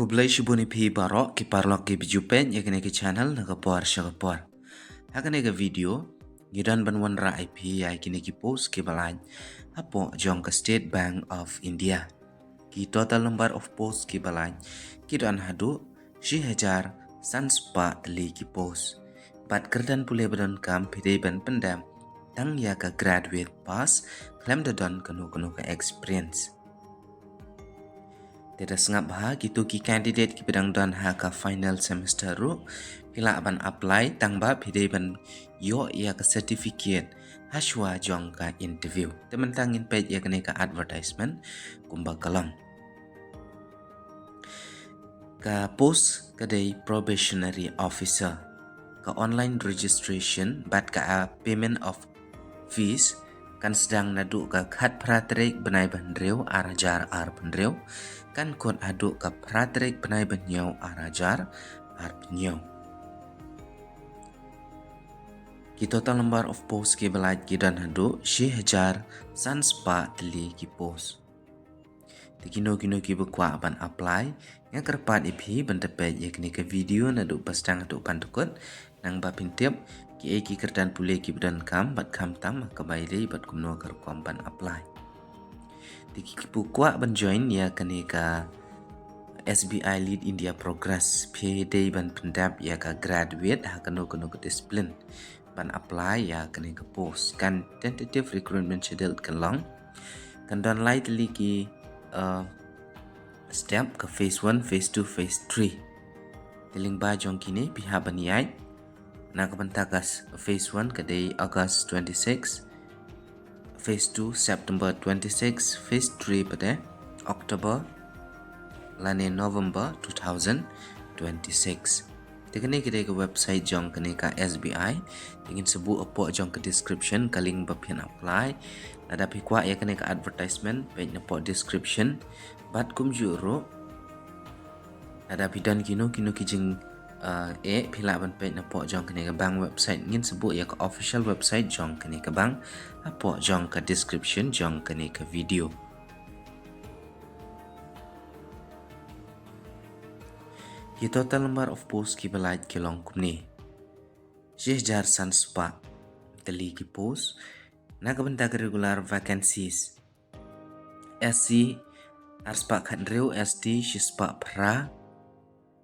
Kublai shibuni pi barok ki parlok ki bijupen ya kene ki channel na kapor shakapor. Hakane ga video gidan banwan ra IP ya kene ki post ki balaj apo jong ka State Bank of India. Ki total number of posts ki balaj ki dan Haduh 6,000 sanspa tli ki post. Bat kerdan pule badan kam pide ban pendam tang ya ka graduate pass klem dadon kanu ka experience. Tidak sengap bah gitu ki candidate ki pedang dan ha ka final semester ru pila ban apply tang ba pide ban yo ya ka certificate haswa jong ka interview teman tangin page ya kene ka advertisement kumba kalam ka post kadai probationary officer ka online registration bat ka payment of fees kan sedang nadu ka khat pratrik benai bandreu arajar ar bandreu kan kon adu ka pratrik benai banyau arajar ar banyau ki total number of posts ki belaj ki dan adu 6,000 sanspa tli ki post tikino ki bekwa ban apply nga kerpat iphi bentepet yakni ke video nadu pastang adu pantukut nang ba pintip ki kerdan pule ki badan kam bat kam tam ka baile bat kumno kar ban apply tiki pukwa ban join ya kane ka SBI Lead India Progress payday ban pendap ya ka graduate ha kanu ke discipline ban apply ya kane ka post kan tentative recruitment schedule kan long kan don light ki step ke phase 1 phase 2 phase 3 tiling ba jong kini pihak baniai na kabantakas phase 1 kadai August 26 phase 2 September 26 phase 3 pada October lane November 2026 tekene kita ke website jong kene ka SBI ingin sebut apa jong ke description kaling bapian apply ada pikwa ya kene ka advertisement page na description bat kum juro ada bidan kino kijing pila ban page na po jong kene ka bang website ingin sebut ya ka official website jong kene ka bang apa jong ka description jong kene ka video ki total number of posts ki belaj ki long kumni 6,000 sanspa tali ki post na kabenta ka regular vacancies SC arspa khandreu ST shispa pra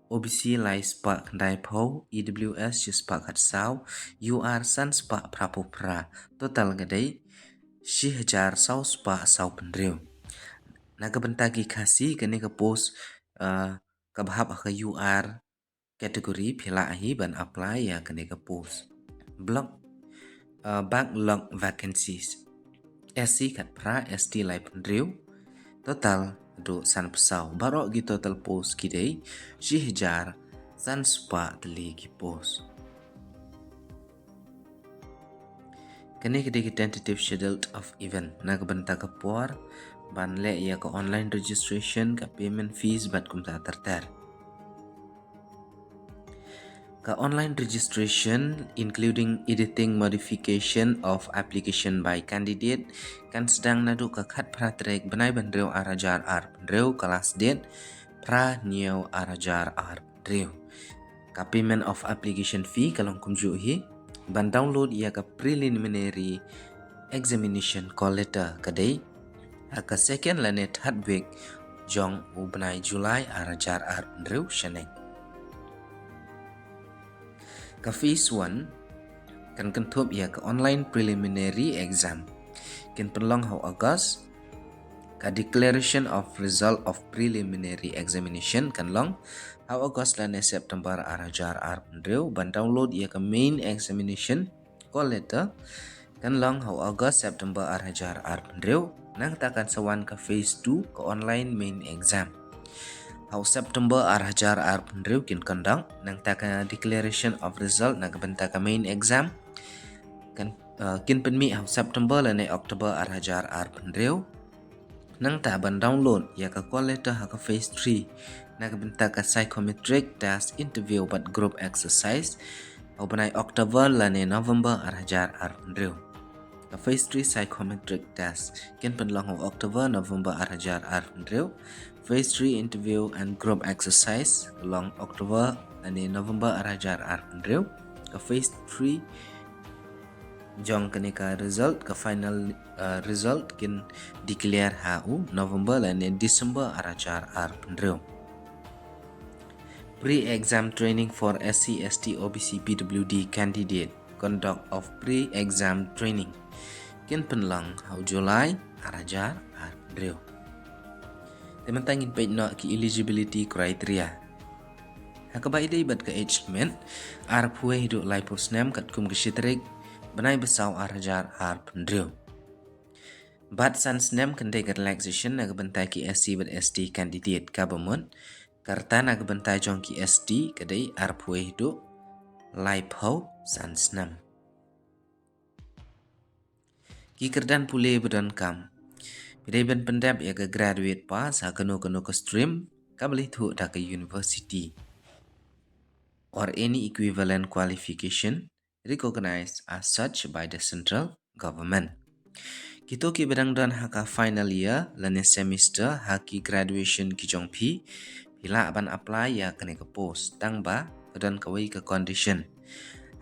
OBC lai spa khandai pho EWS shispa khatsau UR san spa prapo pra total gadai 6,000 sau spa sau pendreu na kabenta ki khasi kene ka post ka bahap ka UR kategori phila hi ban apply ya kene ka post block backlog vacancies SC kat pra ST lai pendreu total do san pesau barok gi total post ki dei 6,000 san spa tli ki post kene ki tentative schedule of event na kabenta ka por ban le ya ka online registration ka payment fees bat kum ta terter ka online registration including editing modification of application by candidate kan sedang nadu ka khat pratrek benai bandreu arajar ar bandreu kelas date pra new arajar ar bandreu ka payment of application fee kalong kumju hi ban download ya ka preliminary examination call letter kadai ka second lane third week jong ubnai July arajar ar bandreu shanai ka phase 1 kan kentup ya ka online preliminary exam kin penlong hau August ka declaration of result of preliminary examination kan long hau August lane September arajar ar pendreu ban download ya ka main examination call letter kan long hau August September arajar ar pendreu nang takan sawan ka phase 2 ka online main exam hau September arajar ar pendreu kin kandang nang taka declaration of result na kabenta ka main exam kan kin penmi hau September lane October arajar ar pendreu nang ta ban download ya ka call letter ha ka phase 3 na kabenta ka psychometric test interview but group exercise hau banai October lane November arajar ar pendreu phase 3 psychometric test kin penlong of October November arhajar arndreu. Phase 3 interview and group exercise along October and November arhajar arndreu. Phase 3 jong kenika result ke final result kin declare hau November dan December arhajar arndreu. Pre-exam training for SC, ST, OBC, PWD candidate. Conduct of pre-exam training. Kin penlang hau Julai arajar arndreu. Teman-tangin page no ki eligibility criteria. Hakabai day bat ke agement arpue hidup lai posnem kat kum kesitrik benai besau arajar arndreu. Bat sansnem kendai ke relaxation nak bentai ki SC bat ST candidate government. Karta nak bentai jong ki SD kadai arpue hidup lai pau sansnem. Ki kerdan pule bedan kam. Bidai ben pendap ya ke graduate pas ha keno ke stream ka boleh tu dah ke university or any equivalent qualification recognized as such by the central government. Kita ki bedang dan haka final year lane semester haki graduation ki jong pi bila aban apply ya kene ke post tang ba kedan kawai ke condition.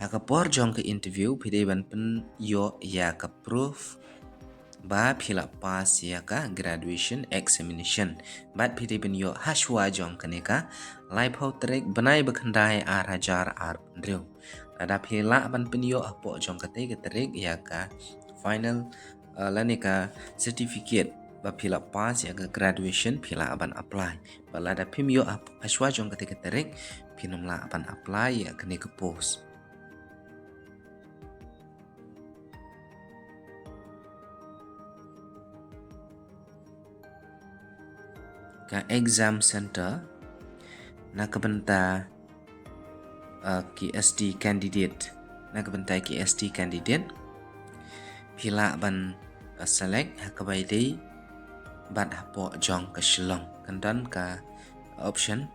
Haka por jong ke interview bidai ban pen yo ya ke proof ba phila pass ya ka graduation examination bat phidi ben yo hashwa jong kaneka lai phau trek banai bakhandai arhajar arndreu ada phila ban pen yo apo jong kate ke trek ya ka final lanika certificate ba phila pass ya ka graduation phila aban apply bala da phim yo hashwa jong kate ke trek phinumla aban apply ya kane ke post. Ka exam center nak benta ki SD candidate nak benta ki SD candidate pila ban select hakabai dei bat hapo jong ka Shillong kandan ka option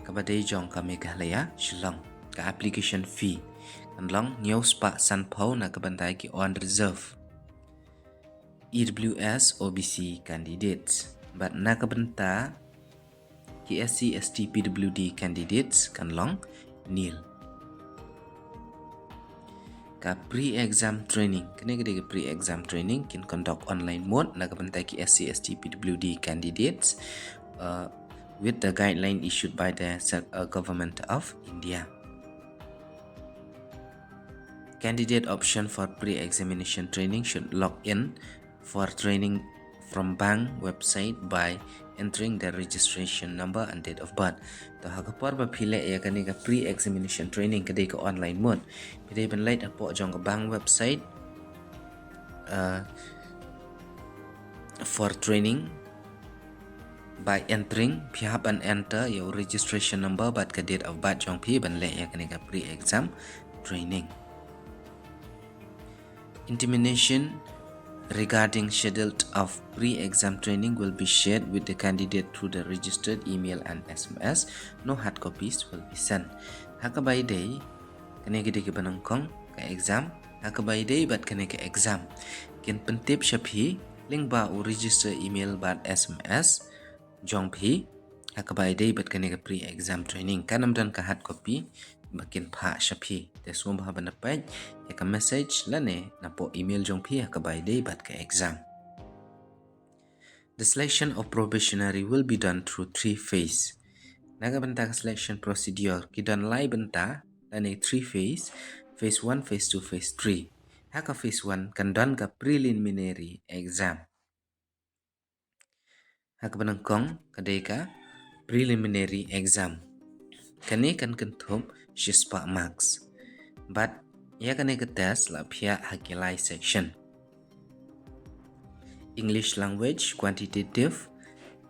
kabadai jong ka Meghalaya Shillong ka application fee kanlong news pa sanpau nak benta ki on reserve EWS OBC candidates but nak benta ki SC ST PWD candidates kan long nil ka pre-exam training kene gede pre-exam training kin conduct online mode nak benta ki SC ST PWD candidates with the guideline issued by the government of India. Candidate option for pre-examination training should log in for training from bank website by entering the registration number and date of birth. To hakapor ba phile ya kani ka pre-examination training kadai ka online mode. Bidai ban light apo jong ka bank website for training by entering pihap and enter your registration number but ka date of birth jong pi ban le ya kani ka pre-exam training. Intimation regarding schedule of pre-exam training will be shared with the candidate through the registered email and SMS. No hard copies will be sent. Hakabai day kene gede ke banangkong ka exam. Hakabai day bat kene ke exam. Kin pentip shapi link ba u register email bat SMS jong pi. Hakabai day bat kene ke pre-exam training. Kanam dan ka hard copy bakin pa shapi. Te semua bahan dapat ya ka message lane napo email jong pi hakabai day bat ka exam. The selection of probationary will be done through 3 phase. Naga benta selection procedure kidan lai benta lane 3 phase. Phase 1, phase 2, phase 3. Haka phase 1 kan dan ka preliminary exam. Haka banangkong kadai ka preliminary exam. Kani kan kentum shispa marks. But ya kani ke test la pihak hakilai section. English language, quantitative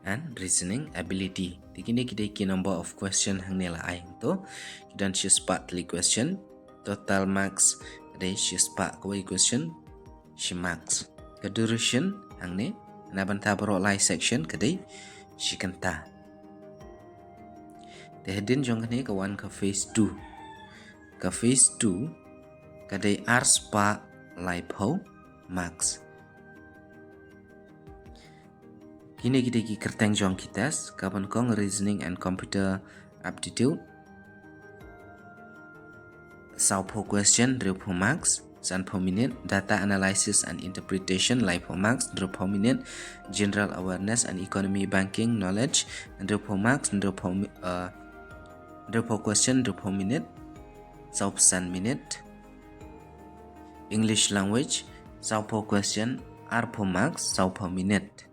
and reasoning ability. Dikini kita ki number of question hang nila ai to. Kidan shispa 3 question. Total marks kadai shispa kawai question shi marks. Ke duration hang ni nabanta bro lai section kadai shi kanta. Tehedin jong kani ka one ka phase 2. Ka phase 2 kadai ars pa lai pau marks. Kini kita ki kerteng jong kitas kapan kong reasoning and computer aptitude. Sau po question 0 po marks, san po minute, data analysis and interpretation lai po marks 0 po minute, general awareness and economy banking knowledge 0 po marks, 0 po question 0 po minute, sau pesan minute. English language sau po question ar po marks sau po minute.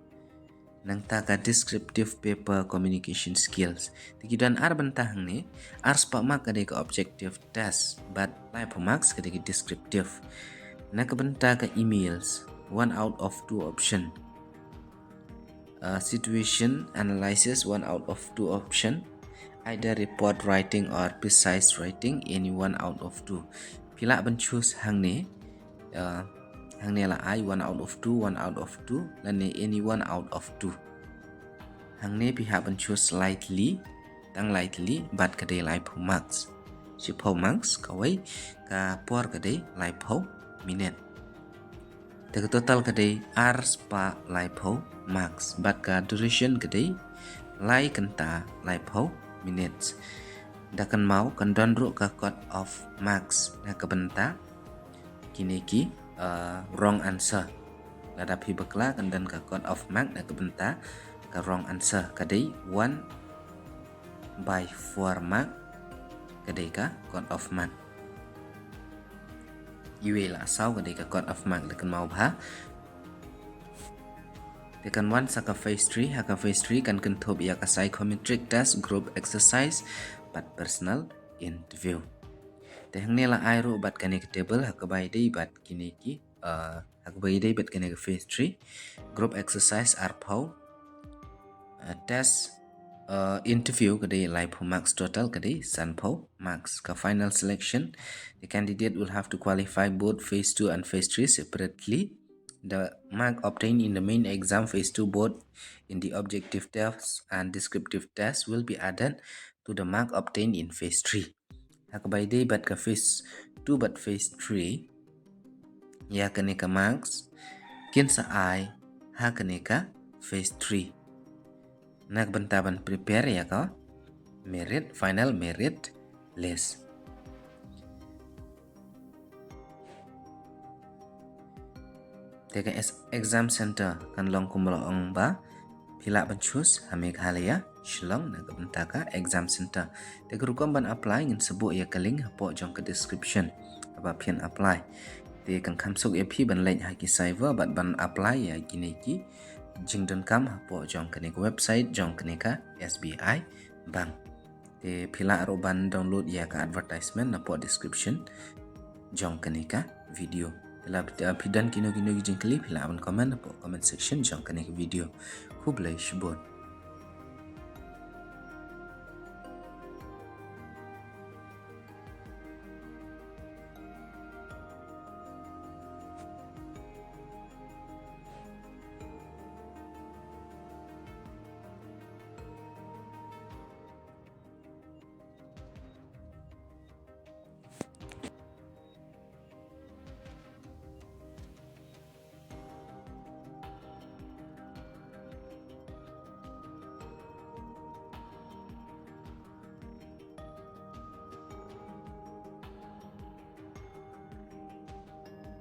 Nang taka descriptive paper communication skills. Tikidan ar bentang ni ar sepak mark ada ke objective test, but lai po marks kada ke descriptive. Nak benta ke emails 1 out of 2 option. Situation analysis 1 out of 2 option. Either report writing or precise writing any 1 out of 2. Pila ben choose hang ni hang ni lah I 1 out of 2, 1 out of 2 dan ni any 1 out of 2. Hang ni pihak ben choose lightly, tang lightly but kadai lai po marks. Si po marks kawai ka por kadai lai po minute. Teka total kadai R spa lai po marks but ka duration kadai lai kenta lai po minutes. Dakan mau kan donruk ka cut off marks na kabenta kini ki wrong answer. Ladap hibakla kan dan ka cut off mark na kabenta ka wrong answer kadai 1/4 mark kadai ka cut off mark. Iwe la sau kadai ka cut off mark dakan mau bha. Tekan 1 saka phase 3 haka phase 3 kan kentop ya ka psychometric test group exercise but personal interview. Tehang ni la airo bat kani ke table haka bai dei bat kini ki haka bai dei bat kani ke phase 3 group exercise arpau test interview kadai lai po marks total kadai san po marks ka final selection. The candidate will have to qualify both phase 2 and phase 3 separately. The mark obtained in the main exam phase 2 both in the objective test and descriptive test will be added to the mark obtained in phase 3. Haka bai dei bat ka phase 2 but phase 3 ya kani ka marks kin sa ai ha kani ka phase 3. Nak bentaban prepare ya ka merit final merit list. Teka exam center kan long kumulong ba pila ban choose ha Meghalaya Shillong nak bentaka exam center. Teka rukom ban apply ngin sebut ya ka link hapo jong ke description apa pian apply. Te kan kamsuk ya pi ban link ha ki server bat ban apply ya gini ki jingdon kam hapo jong ke website jong ke ka SBI bank. Te pila ro ban download ya ka advertisement hapo description jong ke ka video. Telah pidan kino jing klip pila ban comment hapo comment section jong ke video. Kublai shbon.